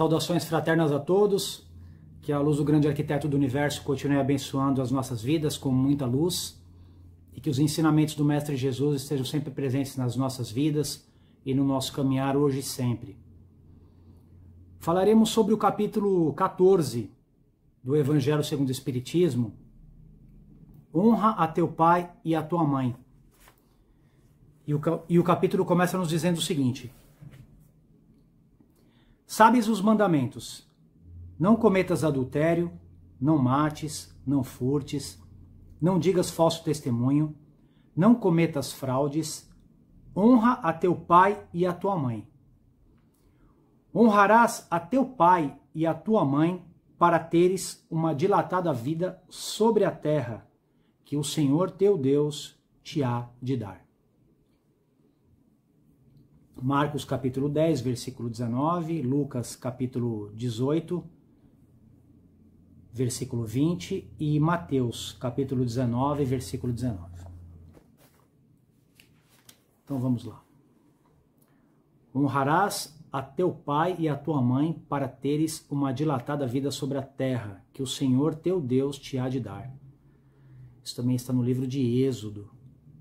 Saudações fraternas a todos, que a luz do grande arquiteto do universo continue abençoando as nossas vidas com muita luz e que os ensinamentos do Mestre Jesus estejam sempre presentes nas nossas vidas e no nosso caminhar hoje e sempre. Falaremos sobre o capítulo 14 do Evangelho segundo o Espiritismo, Honra a teu pai e a tua mãe. E o capítulo começa nos dizendo o seguinte: Sabes os mandamentos: não cometas adultério, não mates, não furtes, não digas falso testemunho, não cometas fraudes, honra a teu pai e a tua mãe. Honrarás a teu pai e a tua mãe para teres uma dilatada vida sobre a terra, que o Senhor teu Deus te há de dar. Marcos capítulo 10, versículo 19, Lucas capítulo 18, versículo 20 e Mateus capítulo 19, versículo 19. Então vamos lá. Honrarás a teu pai e a tua mãe para teres uma dilatada vida sobre a terra, que o Senhor teu Deus te há de dar. Isso também está no livro de Êxodo,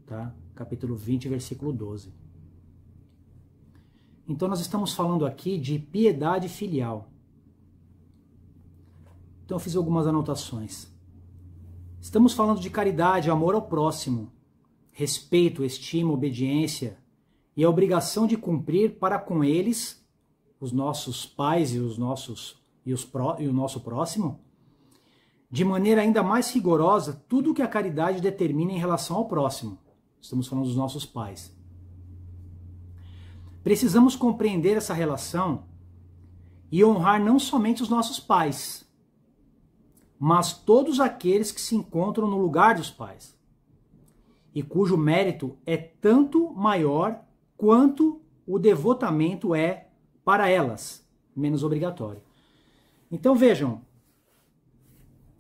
tá? Capítulo 20, versículo 12. Então nós estamos falando aqui de piedade filial. Então eu fiz algumas anotações. Estamos falando de caridade, amor ao próximo, respeito, estima, obediência e a obrigação de cumprir para com eles, os nossos pais e o nosso próximo, de maneira ainda mais rigorosa, tudo o que a caridade determina em relação ao próximo. Estamos falando dos nossos pais. Precisamos compreender essa relação e honrar não somente os nossos pais, mas todos aqueles que se encontram no lugar dos pais, e cujo mérito é tanto maior quanto o devotamento é para elas, menos obrigatório. Então vejam,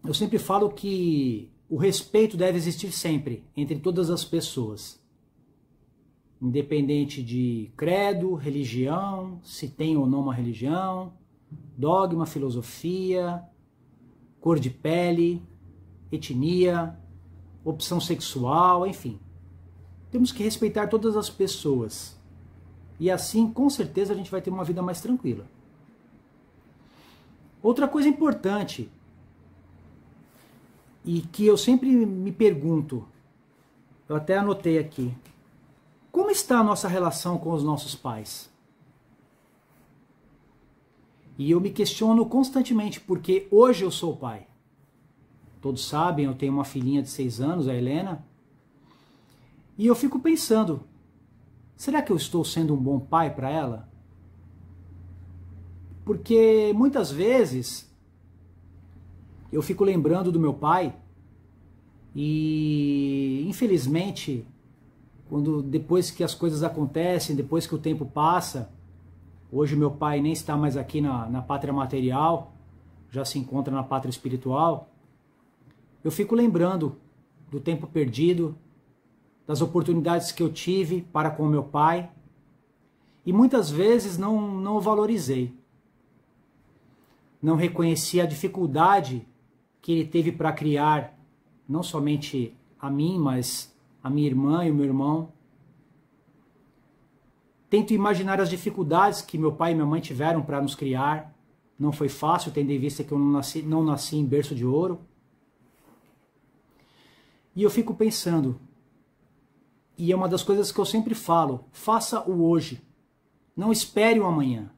eu sempre falo que o respeito deve existir sempre entre todas as pessoas, independente de credo, religião, se tem ou não uma religião, dogma, filosofia, cor de pele, etnia, opção sexual, enfim. Temos que respeitar todas as pessoas. E assim, com certeza, a gente vai ter uma vida mais tranquila. Outra coisa importante, e que eu sempre me pergunto, eu até anotei aqui, como está a nossa relação com os nossos pais? E eu me questiono constantemente, porque hoje eu sou pai. Todos sabem, eu tenho uma filhinha de 6 anos, a Helena, e eu fico pensando, será que eu estou sendo um bom pai para ela? Porque muitas vezes eu fico lembrando do meu pai e, infelizmente, depois que as coisas acontecem, depois que o tempo passa, hoje meu pai nem está mais aqui na pátria material, já se encontra na pátria espiritual, eu fico lembrando do tempo perdido, das oportunidades que eu tive para com meu pai, e muitas vezes não o valorizei. Não reconheci a dificuldade que ele teve para criar, não somente a mim, mas a minha irmã e o meu irmão. Tento imaginar as dificuldades que meu pai e minha mãe tiveram para nos criar. Não foi fácil, tendo em vista que eu não nasci em berço de ouro. E eu fico pensando, e é uma das coisas que eu sempre falo, faça o hoje, não espere o amanhã.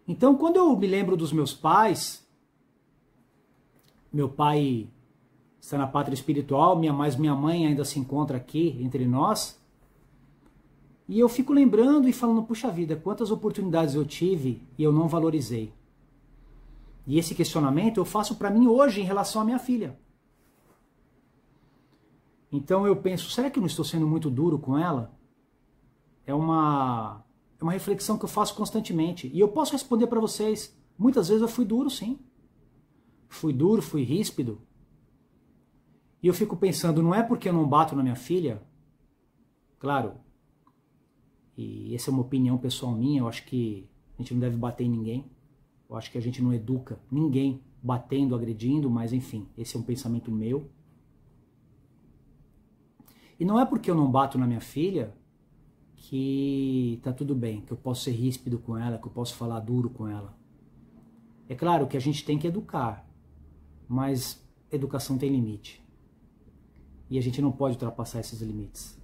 Então, quando eu me lembro dos meus pais, meu pai está na pátria espiritual, mas minha mãe ainda se encontra aqui entre nós, e eu fico lembrando e falando, puxa vida, quantas oportunidades eu tive e eu não valorizei. E esse questionamento eu faço para mim hoje em relação à minha filha. Então eu penso, será que eu não estou sendo muito duro com ela? É uma reflexão que eu faço constantemente. E eu posso responder para vocês, muitas vezes eu fui duro, sim. Fui duro, fui ríspido. E eu fico pensando, não é porque eu não bato na minha filha, claro, e essa é uma opinião pessoal minha, eu acho que A gente não deve bater em ninguém. Eu acho que a gente não educa ninguém batendo, agredindo, mas enfim, esse é um pensamento meu. E não é porque eu não bato na minha filha que tá tudo bem, que eu posso ser ríspido com ela, que eu posso falar duro com ela. É claro que a gente tem que educar, mas educação tem limite. E a gente não pode ultrapassar esses limites.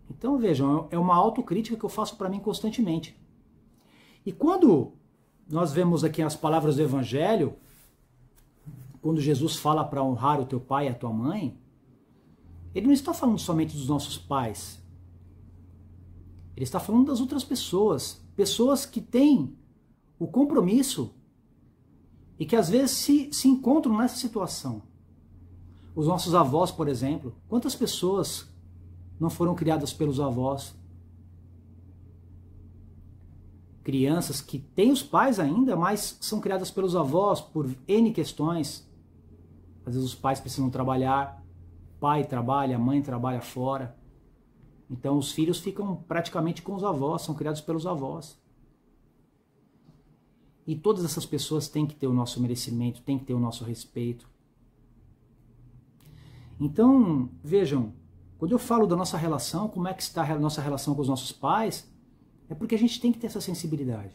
Então vejam, é uma autocrítica que eu faço para mim constantemente. E quando nós vemos aqui as palavras do Evangelho, quando Jesus fala para honrar o teu pai e a tua mãe, ele não está falando somente dos nossos pais. Ele está falando das outras pessoas. Pessoas que têm o compromisso e que às vezes se encontram nessa situação. Os nossos avós, por exemplo. Quantas pessoas não foram criadas pelos avós? Crianças que têm os pais ainda, mas são criadas pelos avós por N questões. Às vezes os pais precisam trabalhar, pai trabalha, mãe trabalha fora. Então os filhos ficam praticamente com os avós, são criados pelos avós. E todas essas pessoas têm que ter o nosso merecimento, têm que ter o nosso respeito. Então, vejam, quando eu falo da nossa relação, como é que está a nossa relação com os nossos pais, é porque a gente tem que ter essa sensibilidade.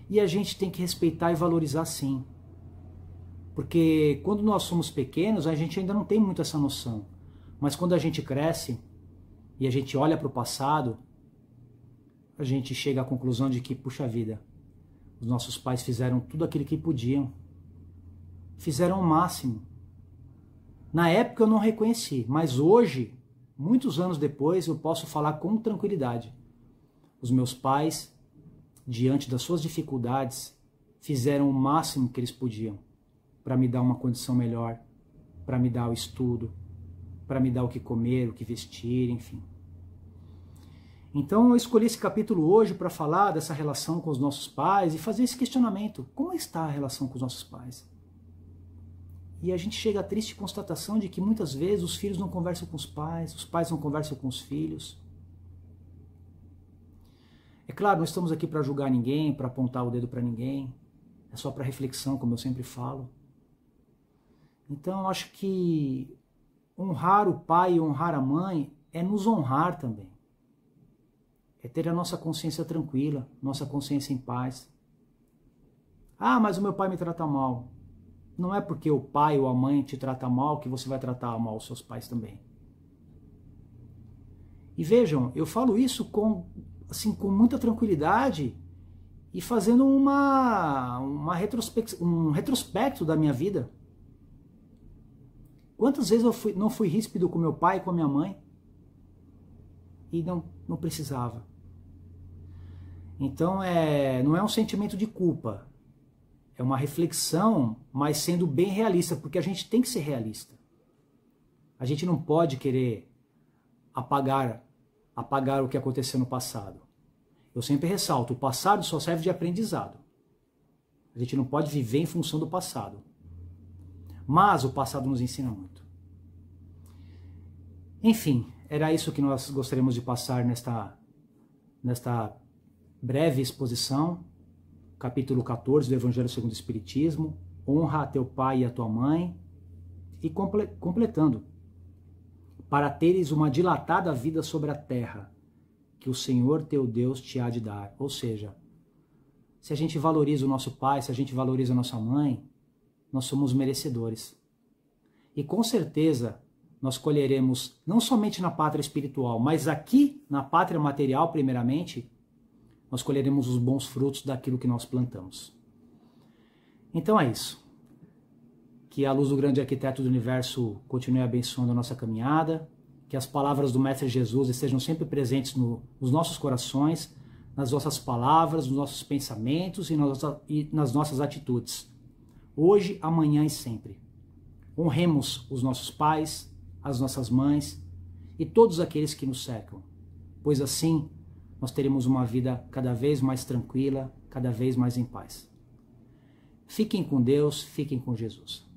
E a gente tem que respeitar e valorizar sim. Porque quando nós somos pequenos, a gente ainda não tem muito essa noção. Mas quando a gente cresce e a gente olha para o passado, a gente chega à conclusão de que, puxa vida, os nossos pais fizeram tudo aquilo que podiam. Fizeram o máximo. Na época eu não reconheci, mas hoje, muitos anos depois, eu posso falar com tranquilidade. Os meus pais, diante das suas dificuldades, fizeram o máximo que eles podiam para me dar uma condição melhor, para me dar o estudo, para me dar o que comer, o que vestir, enfim. Então eu escolhi esse capítulo hoje para falar dessa relação com os nossos pais e fazer esse questionamento. Como está a relação com os nossos pais? E a gente chega à triste constatação de que muitas vezes os filhos não conversam com os pais não conversam com os filhos. É claro, não estamos aqui para julgar ninguém, para apontar o dedo para ninguém. É só para reflexão, como eu sempre falo. Então eu acho que honrar o pai e honrar a mãe é nos honrar também. É ter a nossa consciência tranquila, nossa consciência em paz. Ah, mas o meu pai me trata mal. Não é porque o pai ou a mãe te trata mal que você vai tratar mal os seus pais também. E vejam, eu falo isso com muita tranquilidade e fazendo um retrospecto da minha vida. Quantas vezes eu não fui ríspido com meu pai e com a minha mãe? E não precisava. Então não é um sentimento de culpa. É uma reflexão, mas sendo bem realista, porque a gente tem que ser realista. A gente não pode querer apagar o que aconteceu no passado. Eu sempre ressalto, o passado só serve de aprendizado. A gente não pode viver em função do passado. Mas o passado nos ensina muito. Enfim, era isso que nós gostaríamos de passar nesta breve exposição. Capítulo 14 do Evangelho segundo o Espiritismo, honra a teu pai e a tua mãe, e completando, para teres uma dilatada vida sobre a terra, que o Senhor teu Deus te há de dar. Ou seja, se a gente valoriza o nosso pai, se a gente valoriza a nossa mãe, nós somos merecedores. E com certeza nós colheremos, não somente na pátria espiritual, mas aqui na pátria material primeiramente, nós colheremos os bons frutos daquilo que nós plantamos. Então é isso. Que a luz do grande arquiteto do universo continue abençoando a nossa caminhada, que as palavras do Mestre Jesus estejam sempre presentes nos nossos corações, nas nossas palavras, nos nossos pensamentos e nas nossas atitudes. Hoje, amanhã e sempre. Honremos os nossos pais, as nossas mães e todos aqueles que nos cercam, pois assim nós teremos uma vida cada vez mais tranquila, cada vez mais em paz. Fiquem com Deus, fiquem com Jesus.